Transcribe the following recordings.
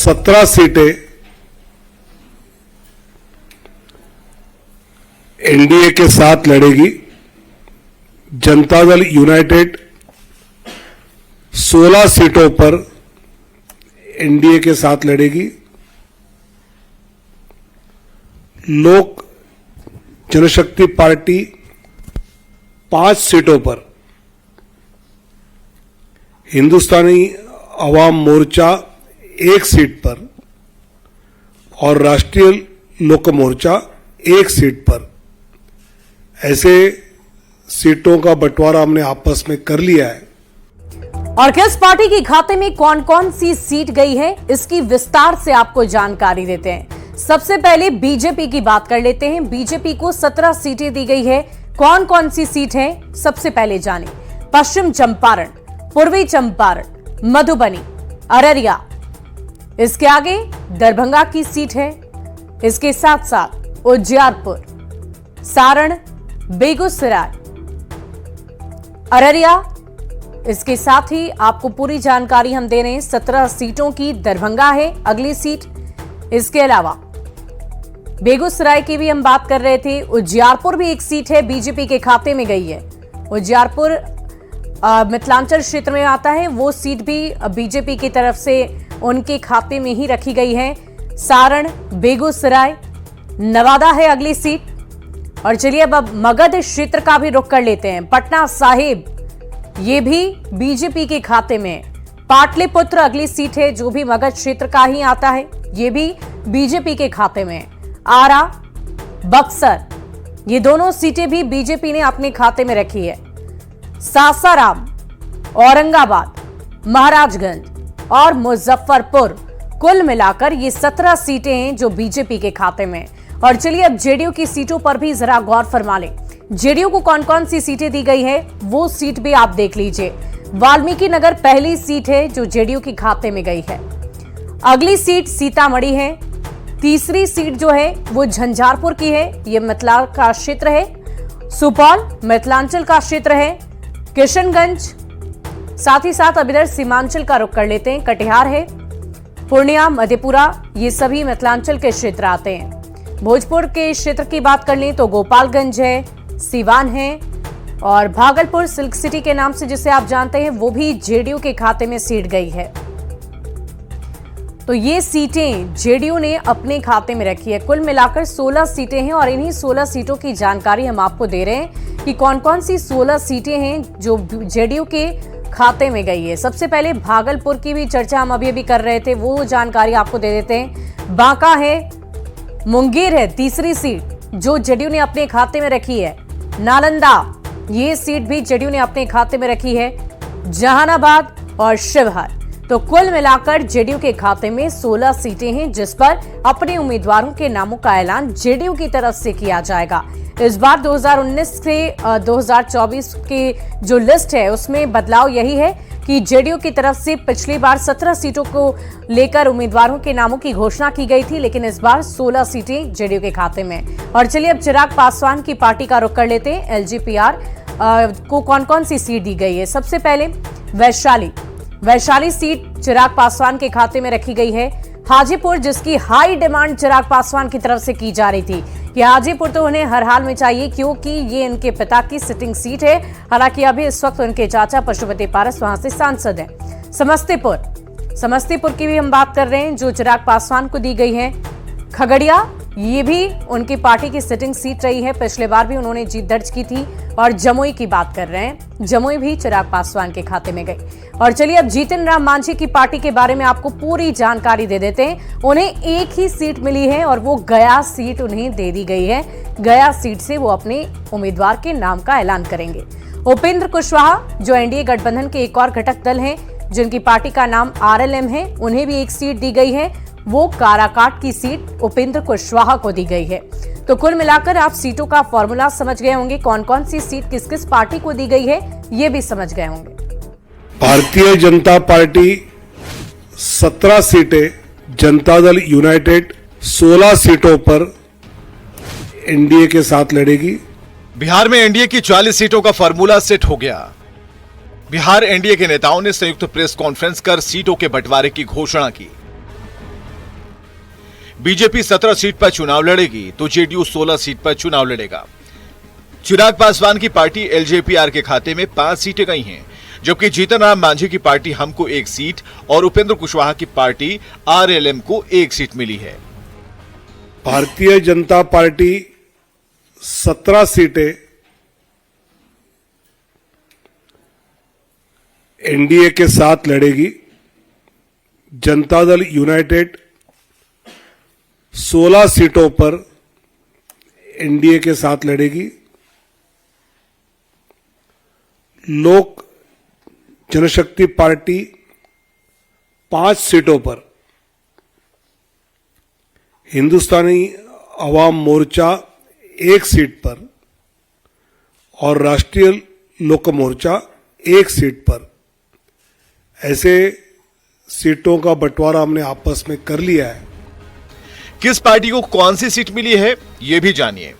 17 सीटें एनडीए के साथ लड़ेगी। जनता दल यूनाइटेड 16 सीटों पर एनडीए के साथ लड़ेगी। लोक जनशक्ति पार्टी 5 सीटों पर, हिंदुस्तानी अवाम मोर्चा 1 सीट पर और राष्ट्रीय लोक मोर्चा 1 सीट पर, ऐसे सीटों का बंटवारा हमने आपस में कर लिया है। और किस पार्टी के खाते में कौन कौन सी सीट गई है, इसकी विस्तार से आपको जानकारी देते हैं। सबसे पहले बीजेपी की बात कर लेते हैं। बीजेपी को 17 सीटें दी गई है। कौन कौन सी सीट है, सबसे पहले जाने। पश्चिम चंपारण, पूर्वी चंपारण, मधुबनी, अररिया, इसके आगे दरभंगा की सीट है। इसके साथ साथ उज्जैरपुर, सारण, बेगूसराय, अररिया, इसके साथ ही आपको पूरी जानकारी हम दे रहे हैं 17 सीटों की। दरभंगा है अगली सीट। इसके अलावा बेगूसराय की भी हम बात कर रहे थे। उज्जैरपुर भी एक सीट है, बीजेपी के खाते में गई है। उज्जैरपुर मिथिलांचल क्षेत्र में आता है, वो सीट भी बीजेपी की तरफ से उनके खाते में ही रखी गई है। सारण, बेगूसराय, नवादा है अगली सीट। और चलिए अब मगध क्षेत्र का भी रुख कर लेते हैं। पटना साहिब, ये भी बीजेपी के खाते में। पाटलिपुत्र अगली सीट है, जो भी मगध क्षेत्र का ही आता है, ये भी बीजेपी के खाते में। आरा, बक्सर, ये दोनों सीटें भी बीजेपी ने अपने खाते में रखी है। सासाराम, औरंगाबाद, महाराजगंज और मुजफ्फरपुर, कुल मिलाकर ये 17 सीटें हैं जो बीजेपी के खाते में। और चलिए अब जेडीयू की सीटों पर भी जरा गौर फरमा लें। जेडीयू को कौन कौन सी सीटें दी गई है, वो सीट भी आप देख लीजिए। वाल्मीकि नगर पहली सीट है जो जेडीयू के खाते में गई है। अगली सीट सीतामढ़ी है। तीसरी सीट जो है वो झंझारपुर की है, ये मिथिला का क्षेत्र है। सुपौल मिथिलांचल का क्षेत्र है। किशनगंज, साथ ही साथ अब इधर सीमांचल का रुख कर लेते हैं। कटिहार है, पूर्णिया, मधेपुरा, ये सभी मिथिलांचल के क्षेत्र आते हैं। भोजपुर के क्षेत्र की बात कर लें तो गोपालगंज है, सीवान है और भागलपुर सिल्क सिटी के नाम से जिसे आप जानते हैं, वो भी जेडीयू के खाते में सीट गई है। तो ये सीटें जेडीयू ने अपने खाते में रखी है। कुल मिलाकर 16 सीटें हैं और इन्हीं 16 सीटों की जानकारी हम आपको दे रहे हैं कि कौन कौन सी 16 सीटें हैं जो जेडीयू के खाते में गई है। सबसे पहले भागलपुर की भी चर्चा हम अभी कर रहे थे, वो जानकारी आपको दे देते हैं। बांका है, मुंगेर है तीसरी सीट जो जेडीयू ने अपने खाते में रखी है। नालंदा, ये सीट भी जेडीयू ने अपने खाते में रखी है। जहानाबाद और शिवहर, तो कुल मिलाकर जेडीयू के खाते में 16 सीटें हैं जिस पर अपने उम्मीदवारों के नामों का ऐलान जेडीयू की तरफ से किया जाएगा। इस बार 2019 से 2024 की जो लिस्ट है उसमें बदलाव यही है कि जेडीयू की तरफ से पिछली बार 17 सीटों को लेकर उम्मीदवारों के नामों की घोषणा की गई थी, लेकिन इस बार 16 सीटें जेडीयू के खाते में। और चलिए अब चिराग पासवान की पार्टी का रुख कर लेते हैं। एलजेपीआर को कौन कौन सी सीट दी गई है। सबसे पहले वैशाली सीट चिराग पासवान के खाते में रखी गई है। हाजीपुर, जिसकी हाई डिमांड चिराग पासवान की तरफ से की जा रही थी कि हाजीपुर तो उन्हें हर हाल में चाहिए क्योंकि ये इनके पिता की सिटिंग सीट है। हालांकि अभी इस वक्त उनके चाचा पशुपति पारस वहां से सांसद हैं। समस्तीपुर की भी हम बात कर रहे हैं जो चिराग पासवान को दी गई है। खगड़िया, ये भी उनकी पार्टी की सिटिंग सीट रही है, पिछले बार भी उन्होंने जीत दर्ज की थी। और जमुई की बात कर रहे हैं, जमुई भी चिराग पासवान के खाते में गई। और चलिए अब जीतन राम मांझी की पार्टी के बारे में आपको पूरी जानकारी दे देते हैं। उन्हें एक ही सीट मिली है और वो गया सीट उन्हें दे दी गई है। गया सीट से वो अपने उम्मीदवार के नाम का ऐलान करेंगे। उपेंद्र कुशवाहा, जो एनडीए गठबंधन के एक और घटक दल हैं, जिनकी पार्टी का नाम आरएलएम है, उन्हें भी एक सीट दी गई है। वो काराकाट की सीट उपेंद्र कुशवाहा को दी गई है। तो कुल मिलाकर आप सीटों का फॉर्मूला समझ गए होंगे, कौन कौन सी सीट किस किस पार्टी को दी गई है ये भी समझ गए होंगे। भारतीय जनता पार्टी 17 सीटें, जनता दल यूनाइटेड 16 सीटों पर एनडीए के साथ लड़ेगी। बिहार में एनडीए की 40 सीटों का फॉर्मूला सेट हो गया। बिहार एनडीए के नेताओं ने संयुक्त प्रेस कॉन्फ्रेंस कर सीटों के बंटवारे की घोषणा की। बीजेपी 17 सीट पर चुनाव लड़ेगी तो जेडीयू 16 सीट पर चुनाव लड़ेगा। चिराग पासवान की पार्टी एलजेपीआर के खाते में 5 सीटें गई हैं, जबकि जीतन राम मांझी की पार्टी हम को 1 सीट और उपेंद्र कुशवाहा की पार्टी आरएलएम को 1 सीट मिली है। भारतीय जनता पार्टी 17 सीटें एनडीए के साथ लड़ेगी। जनता दल यूनाइटेड 16 सीटों पर एनडीए के साथ लड़ेगी। लोक जनशक्ति पार्टी 5 सीटों पर, हिंदुस्तानी अवाम मोर्चा 1 सीट पर और राष्ट्रीय लोक मोर्चा 1 सीट पर, ऐसे सीटों का बंटवारा हमने आपस में कर लिया है। किस पार्टी को कौन सी सीट मिली है यह भी जानिए।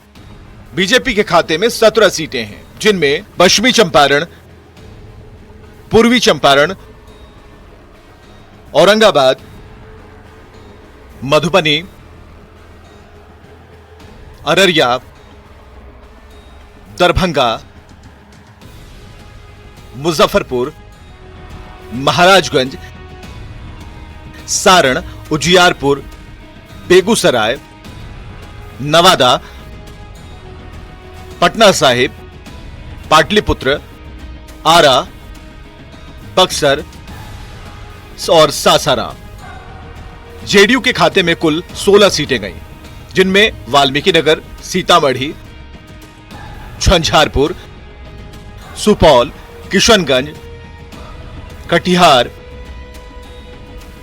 बीजेपी के खाते में 17 सीटें हैं, जिनमें पश्चिमी चंपारण, पूर्वी चंपारण, औरंगाबाद, मधुबनी, अररिया, दरभंगा, मुजफ्फरपुर, महाराजगंज, सारण, उजियारपुर, बेगूसराय, नवादा, पटना साहिब, पाटलिपुत्र, आरा, बक्सर और सासाराम। जेडीयू के खाते में कुल 16 सीटें गईं, जिनमें वाल्मीकि नगर, सीतामढ़ी, झंझारपुर, सुपौल, किशनगंज, कटिहार,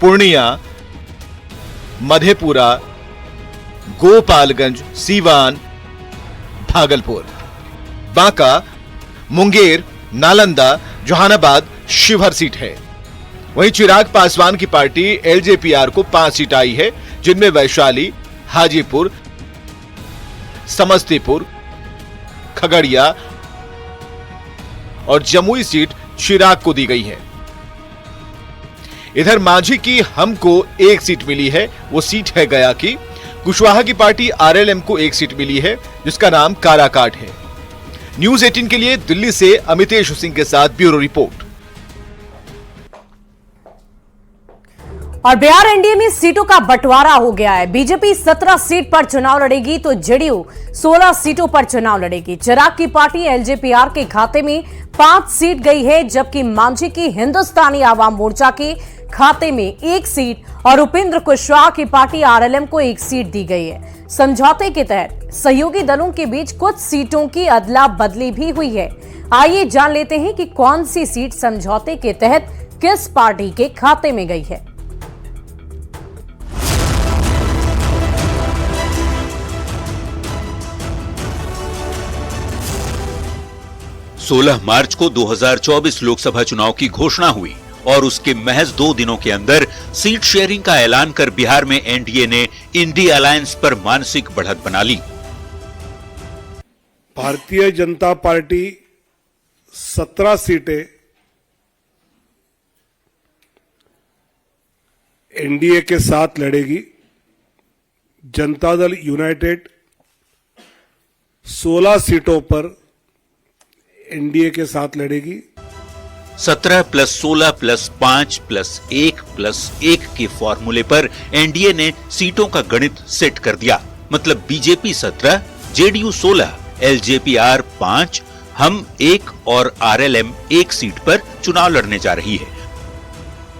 पूर्णिया, मधेपुरा, गोपालगंज, सीवान, भागलपुर, बांका, मुंगेर, नालंदा, जहानाबाद, शिवहर सीट है। वहीं चिराग पासवान की पार्टी एलजेपीआर को 5 सीट आई है, जिनमें वैशाली, हाजीपुर, समस्तीपुर, खगड़िया और जमुई सीट चिराग को दी गई है। इधर मांझी की हमको 1 सीट मिली है, वो सीट है गया की। कुशवाहा की पार्टी आरएलएम को 1 सीट मिली है, जिसका नाम काराकाट है। न्यूज 18 के लिए दिल्ली से अमितेश सिंह के साथ ब्यूरो रिपोर्ट। और बिहार एनडीए में सीटों का बंटवारा हो गया है। बीजेपी 17 सीट पर चुनाव लड़ेगी तो जेडीयू 16 सीटों पर चुनाव लड़ेगी। चिराग की पार्टी एलजेपीआर के खाते में 5 सीट गई है, जबकि मांझी की हिंदुस्तानी आवाम मोर्चा के खाते में 1 सीट और उपेंद्र कुशवाहा की पार्टी आरएलएम को 1 सीट दी गई है। समझौते के तहत सहयोगी दलों के बीच कुछ सीटों की अदला बदली भी हुई है। आइए जान लेते हैं कि कौन सी सीट समझौते के तहत किस पार्टी के खाते में गई है। 16 मार्च को 2024 लोकसभा चुनाव की घोषणा हुई और उसके महज 2 दिनों के अंदर सीट शेयरिंग का ऐलान कर बिहार में एनडीए ने इंडी अलायंस पर मानसिक बढ़त बना ली। भारतीय जनता पार्टी 17 सीटें एनडीए के साथ लड़ेगी। जनता दल यूनाइटेड 16 सीटों पर एनडीए के साथ लड़ेगी। 17 + 16 + 5 + 1 + 1 के फॉर्मूले पर एनडीए ने सीटों का गणित सेट कर दिया। मतलब बीजेपी 17, जेडीयू 16, एलजेपीआर 5, हम 1 और आरएलएम 1 सीट पर चुनाव लड़ने जा रही है।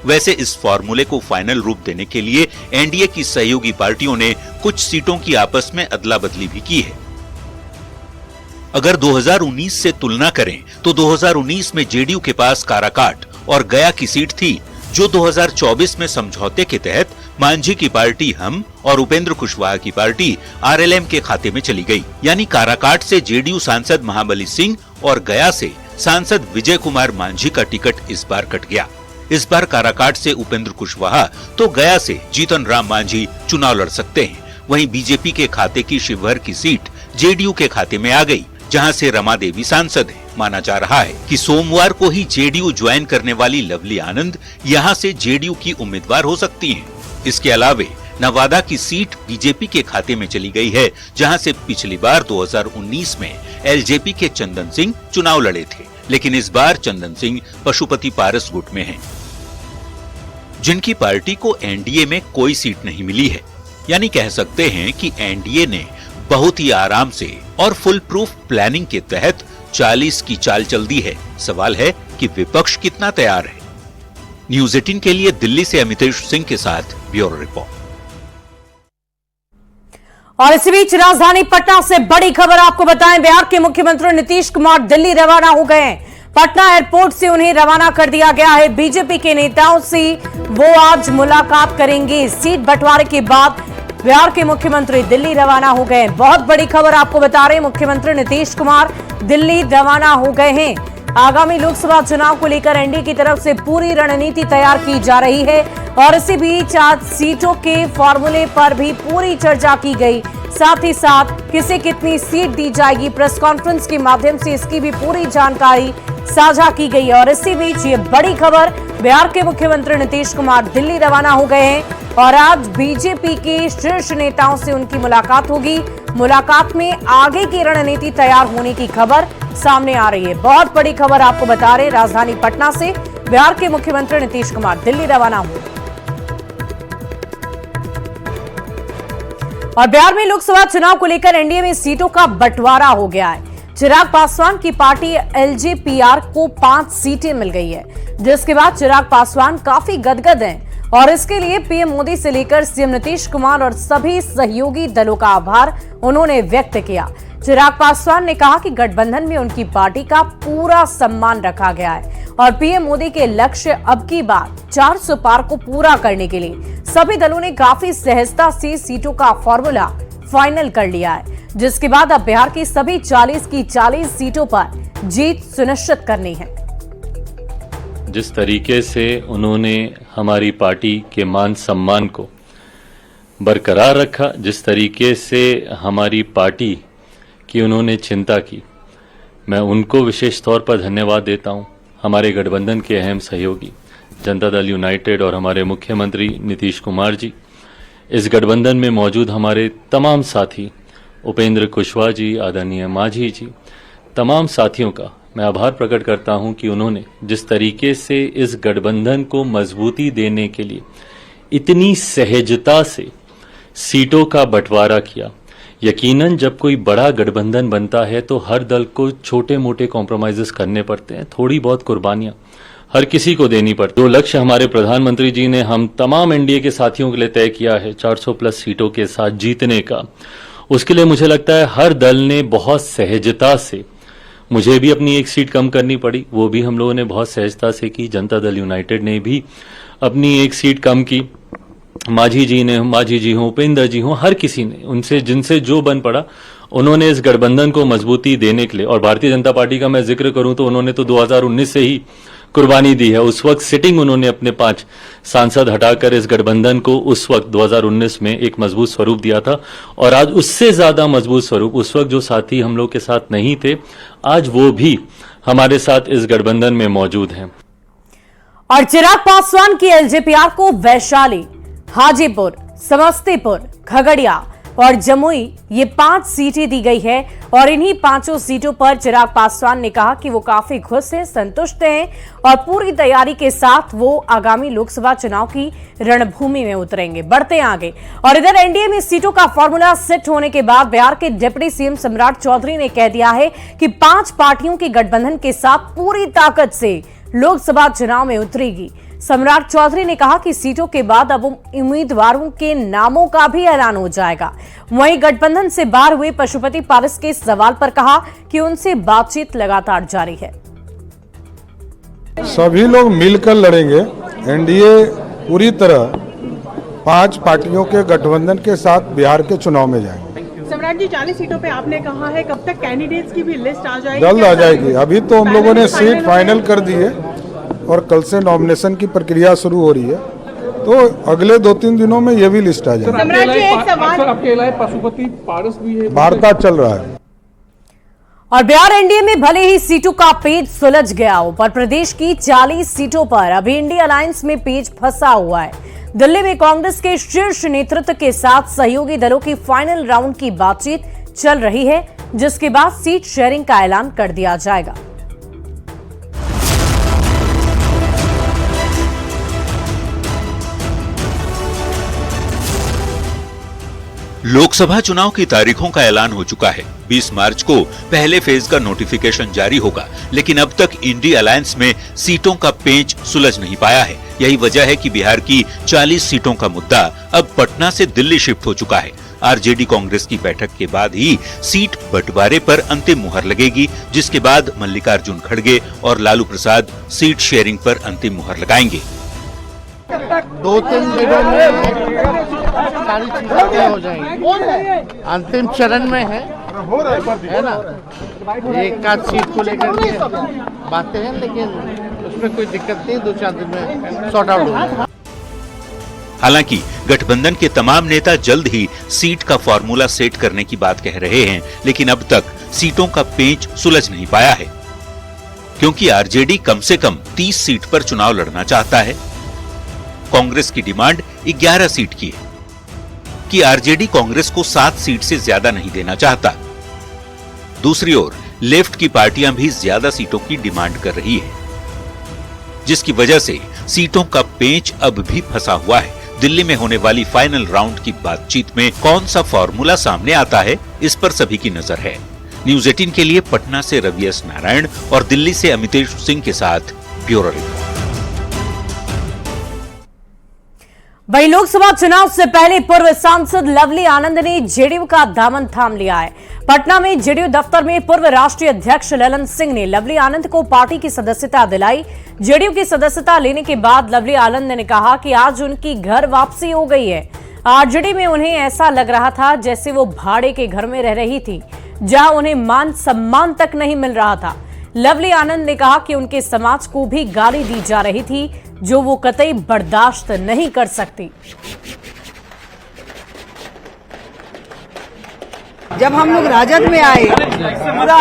वैसे इस फॉर्मूले को फाइनल रूप देने के लिए एनडीए की सहयोगी पार्टियों ने कुछ सीटों की आपस में अदला बदली भी की है। अगर 2019 से तुलना करें तो 2019 में जेडीयू के पास काराकाट और गया की सीट थी, जो 2024 में समझौते के तहत मांझी की पार्टी हम और उपेंद्र कुशवाहा की पार्टी आरएलएम के खाते में चली गई। यानी काराकाट से जेडीयू सांसद महाबली सिंह और गया से सांसद विजय कुमार मांझी का टिकट इस बार कट गया। इस बार काराकाट से उपेंद्र कुशवाहा तो गया से जीतन राम मांझी चुनाव लड़ सकते हैं। वहीं बीजेपी के खाते की शिवहर की सीट जेडीयू के खाते में आ गई, जहां से रमा देवी सांसद है। माना जा रहा है कि सोमवार को ही जेडीयू ज्वाइन करने वाली लवली आनंद यहां से जेडीयू की उम्मीदवार हो सकती हैं। इसके अलावे नवादा की सीट बीजेपी के खाते में चली गई है, जहां से पिछली बार 2019 में एलजेपी के चंदन सिंह चुनाव लड़े थे, लेकिन इस बार चंदन सिंह पशुपति पारस गुट में हैं, जिनकी पार्टी को एनडीए में कोई सीट नहीं मिली है। यानी कह सकते हैं कि एनडीए ने बहुत ही आराम से और फुल प्रूफ प्लानिंग के तहत 40 की चाल चल दी है। सवाल है कि विपक्ष कितना तैयार है। न्यूज़ 18 के लिए दिल्ली से अमितेश सिंह के साथ ब्यूरो रिपोर्ट। और इसी बीच राजधानी पटना से बड़ी खबर आपको बताएं, बिहार के मुख्यमंत्री नीतीश कुमार दिल्ली रवाना हो गए हैं। पटना एयरपोर्ट से उन्हें रवाना कर दिया गया है। बीजेपी के नेताओं से वो आज मुलाकात करेंगे। सीट बंटवारे के बाद बिहार के मुख्यमंत्री दिल्ली रवाना हो गए हैं। बहुत बड़ी खबर आपको बता रहे हैं, मुख्यमंत्री नीतीश कुमार दिल्ली रवाना हो गए हैं। आगामी लोकसभा चुनाव को लेकर एनडीए की तरफ से पूरी रणनीति तैयार की जा रही है और इसी बीच आज सीटों के फॉर्मूले पर भी पूरी चर्चा की गई। साथ ही साथ किसे कितनी सीट दी जाएगी, प्रेस कॉन्फ्रेंस के माध्यम से इसकी भी पूरी जानकारी साझा की गई। और इसी बीच ये बड़ी खबर, बिहार के मुख्यमंत्री नीतीश कुमार दिल्ली रवाना हो गए हैं और आज बीजेपी के शीर्ष नेताओं से उनकी मुलाकात होगी। मुलाकात में आगे की रणनीति तैयार होने की खबर सामने आ रही है। बहुत बड़ी खबर आपको बता रहे, राजधानी पटना से बिहार के मुख्यमंत्री नीतीश कुमार दिल्ली रवाना हुए। और बिहार में लोकसभा चुनाव को लेकर एनडीए में सीटों का बंटवारा हो गया है। चिराग पासवान की पार्टी एलजेपीआर को 5 सीटें मिल गई है, जिसके बाद चिराग पासवान काफी गदगद हैं और इसके लिए पीएम मोदी से लेकर सीएम नीतीश कुमार और सभी सहयोगी दलों का आभार उन्होंने व्यक्त किया। चिराग पासवान ने कहा कि गठबंधन में उनकी पार्टी का पूरा सम्मान रखा गया है और पीएम मोदी के लक्ष्य अब की बार 400 पार को पूरा करने के लिए सभी दलों ने काफी सहजता से सीटों का फॉर्मूला फाइनल कर लिया है, जिसके बाद अब बिहार की सभी 40 की 40 सीटों पर जीत सुनिश्चित करनी है। जिस तरीके से उन्होंने हमारी पार्टी के मान सम्मान को बरकरार रखा, जिस तरीके से हमारी पार्टी की उन्होंने चिंता की, मैं उनको विशेष तौर पर धन्यवाद देता हूं। हमारे गठबंधन के अहम सहयोगी जनता दल यूनाइटेड और हमारे मुख्यमंत्री नीतीश कुमार जी, इस गठबंधन में मौजूद हमारे तमाम साथी उपेंद्र कुशवाहा जी, आदरणीय मांझी जी, तमाम साथियों का मैं आभार प्रकट करता हूं कि उन्होंने जिस तरीके से इस गठबंधन को मजबूती देने के लिए इतनी सहजता से सीटों का बंटवारा किया। यकीनन जब कोई बड़ा गठबंधन बनता है तो हर दल को छोटे मोटे कॉम्प्रोमाइजेस करने पड़ते हैं, थोड़ी बहुत कुर्बानियां हर किसी को देनी पड़ती है। जो लक्ष्य हमारे प्रधानमंत्री जी ने हम तमाम एनडीए के साथियों के लिए तय किया है 400 प्लस सीटों के साथ जीतने का, उसके लिए मुझे लगता है हर दल ने बहुत सहजता से, मुझे भी अपनी एक सीट कम करनी पड़ी, वो भी हम लोगों ने बहुत सहजता से की। जनता दल यूनाइटेड ने भी अपनी एक सीट कम की। मांझी जी हों, उपेंद्र जी हों, हर किसी ने उनसे जिनसे जो बन पड़ा उन्होंने इस गठबंधन को मजबूती देने के लिए। और भारतीय जनता पार्टी का मैं जिक्र करूं तो उन्होंने तो 2019 से ही कुर्बानी दी है। उस वक्त सिटिंग उन्होंने अपने 5 सांसद हटाकर इस गठबंधन को उस वक्त 2019 में एक मजबूत स्वरूप दिया था और आज उससे ज्यादा मजबूत स्वरूप, उस वक्त जो साथी हम लोग के साथ नहीं थे, आज वो भी हमारे साथ इस गठबंधन में मौजूद हैं। और चिराग पासवान की एलजेपीआर को वैशाली, हाजीपुर, समस्तीपुर, खगड़िया और जमुई ये 5 सीटें दी गई है और इन्हीं 5 सीटों पर चिराग पासवान ने कहा कि वो काफी खुश हैं, संतुष्ट हैं और पूरी तैयारी के साथ वो आगामी लोकसभा चुनाव की रणभूमि में उतरेंगे। बढ़ते आगे, और इधर एनडीए में सीटों का फॉर्मूला सेट होने के बाद बिहार के डिप्टी सीएम सम्राट चौधरी ने कह दिया है कि 5 पार्टियों के गठबंधन के साथ पूरी ताकत से लोकसभा चुनाव में उतरेगी। सम्राट चौधरी ने कहा कि सीटों के बाद अब उम्मीदवारों के नामों का भी ऐलान हो जाएगा। वहीं गठबंधन से बाहर हुए पशुपति पारस के सवाल पर कहा कि उनसे बातचीत लगातार जारी है। सभी लोग मिलकर लड़ेंगे। एनडीए पूरी तरह 5 पार्टियों के गठबंधन के साथ बिहार के चुनाव में जाएंगे। सम्राट जी, 40 सीटों पे आपने कहा है, कब तक कैंडिडेट्स की भी लिस्ट आ जाएगी? जल्द आ जाएगी। अभी तो हम लोगों ने सीट फाइनल कर दी है और कल से नॉमिनेशन की प्रक्रिया शुरू हो रही है, तो अगले 2-3 दिनों में ये भी लिस्ट आ जाएगी। सम्राट जी, एक सवाल, आपके अलावा पशुपति पारस भी है, वार्ता चल रहा है। और बिहार एनडीए में भले ही सीटों का पेच सुलझ गया हो, पर प्रदेश की 40 सीटों पर अभी इंडिया अलायंस में पेच फंसा हुआ है। दिल्ली में कांग्रेस के शीर्ष नेतृत्व के साथ सहयोगी दलों की फाइनल राउंड की बातचीत चल रही है, जिसके बाद सीट शेयरिंग का ऐलान कर दिया जाएगा। लोकसभा चुनाव की तारीखों का ऐलान हो चुका है। 20 मार्च को पहले फेज का नोटिफिकेशन जारी होगा, लेकिन अब तक इंडी अलायंस में सीटों का पेंच सुलझ नहीं पाया है। यही वजह है कि बिहार की 40 सीटों का मुद्दा अब पटना से दिल्ली शिफ्ट हो चुका है। आरजेडी कांग्रेस की बैठक के बाद ही सीट बंटवारे पर अंतिम मुहर लगेगी, जिसके बाद मल्लिकार्जुन खड़गे और लालू प्रसाद सीट शेयरिंग पर अंतिम मुहर लगाएंगे। 2-3 दिनों में सारी चीजें तय हो जाएंगी। अंतिम चरण में है ना, एक आध सीट को लेकर के बातें हैं, लेकिन उसमें कोई दिक्कत नहीं, 2-4 दिन में सॉर्ट आउट होगा। हालांकि गठबंधन के तमाम नेता जल्द ही सीट का फॉर्मूला सेट करने की बात कह रहे हैं, लेकिन अब तक सीटों का पेंच सुलझ नहीं पाया है, क्योंकि आरजेडी कम से कम 30 सीट पर चुनाव लड़ना चाहता है। कांग्रेस की डिमांड 11 सीट की है कि आरजेडी कांग्रेस को 7 सीट से ज्यादा नहीं देना चाहता। दूसरी ओर लेफ्ट की पार्टियां भी ज्यादा सीटों की डिमांड कर रही है, जिसकी वजह से सीटों का पेंच अब भी फंसा हुआ है। दिल्ली में होने वाली फाइनल राउंड की बातचीत में कौन सा फॉर्मूला सामने आता है, इस पर सभी की नजर है। न्यूज 18 के लिए पटना से रवि एस नारायण और दिल्ली से अमितेश सिंह के साथ ब्यूरो रिपोर्ट। वहीं लोकसभा चुनाव से पहले पूर्व सांसद लवली आनंद ने जेडीयू का दामन थाम लिया है। पटना में जेडीयू दफ्तर में पूर्व राष्ट्रीय अध्यक्ष ललन सिंह ने लवली आनंद को पार्टी की सदस्यता दिलाई। जेडीयू की सदस्यता लेने के बाद लवली आनंद ने कहा कि आज उनकी घर वापसी हो गई है। आरजेडी में उन्हें ऐसा लग रहा था जैसे वो भाड़े के घर में रह रही थी, जहां उन्हें मान सम्मान तक नहीं मिल रहा था। लवली आनंद ने कहा कि उनके समाज को भी गाली दी जा रही थी, जो वो कतई बर्दाश्त नहीं कर सकती। जब हम लोग राजद में आए, पूरा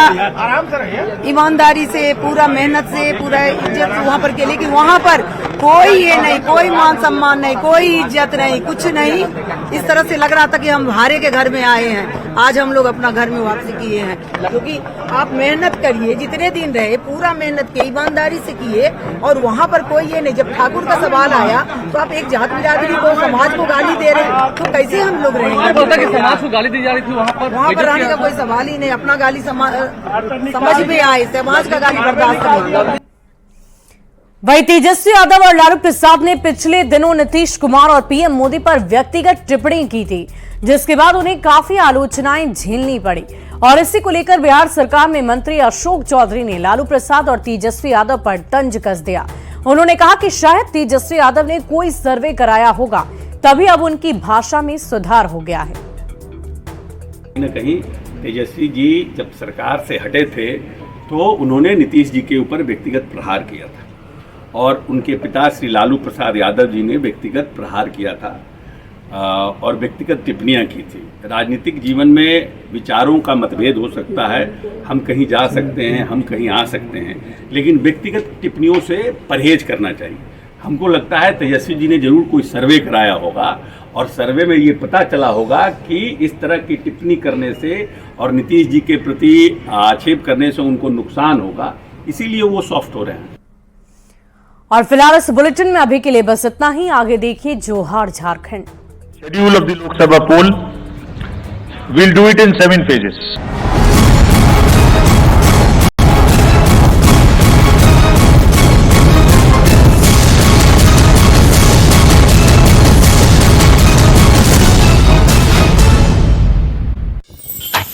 ईमानदारी से, पूरा मेहनत से, पूरा इज्जत वहाँ पर के, लेकिन वहाँ पर कोई ये नहीं, कोई मान सम्मान नहीं, कोई इज्जत नहीं, कुछ नहीं। इस तरह से लग रहा था कि हम हारे के घर में आए हैं। आज हम लोग अपना घर में वापसी किए हैं, क्योंकि आप मेहनत करिए, जितने दिन रहे पूरा मेहनत किए, ईमानदारी से किए, और वहाँ पर कोई ये नहीं। जब ठाकुर का सवाल आया तो आप एक जात बिरादरी को, समाज को गाली दे रहे, तो कैसे हम लोग रहेंगे? समाज को गाली दी जा रही थी वहाँ पर रहने का कोई सवाल ही नहीं। अपना गाली समझ में आए, समाज का गाली बर्दाश्त नहीं। वहीं तेजस्वी यादव और लालू प्रसाद ने पिछले दिनों नीतीश कुमार और पीएम मोदी पर व्यक्तिगत टिप्पणी की थी, जिसके बाद उन्हें काफी आलोचनाएं झेलनी पड़ी। और इसी को लेकर बिहार सरकार में मंत्री अशोक चौधरी ने लालू प्रसाद और तेजस्वी यादव पर तंज कस दिया। उन्होंने कहा कि शायद तेजस्वी यादव ने कोई सर्वे कराया होगा, तभी अब उनकी भाषा में सुधार हो गया है। न कहीं तेजस्वी जी जब सरकार से हटे थे तो उन्होंने नीतीश जी के ऊपर व्यक्तिगत प्रहार किया था, और उनके पिता श्री लालू प्रसाद यादव जी ने व्यक्तिगत प्रहार किया था और व्यक्तिगत टिप्पणियां की थी। राजनीतिक जीवन में विचारों का मतभेद हो सकता है, हम कहीं जा सकते हैं, हम कहीं आ सकते हैं, लेकिन व्यक्तिगत टिप्पणियों से परहेज करना चाहिए। हमको लगता है तेजस्वी जी ने जरूर कोई सर्वे कराया होगा, और सर्वे में ये पता चला होगा कि इस तरह की टिप्पणी करने से और नीतीश जी के प्रति आक्षेप करने से उनको नुकसान होगा, इसीलिए वो सॉफ्ट हो रहे हैं। और फिलहाल इस बुलेटिन में अभी के लिए बस इतना ही। आगे देखिए जोहार Jharkhand. Schedule of the Lok Sabha poll, we'll do it in 7 phases.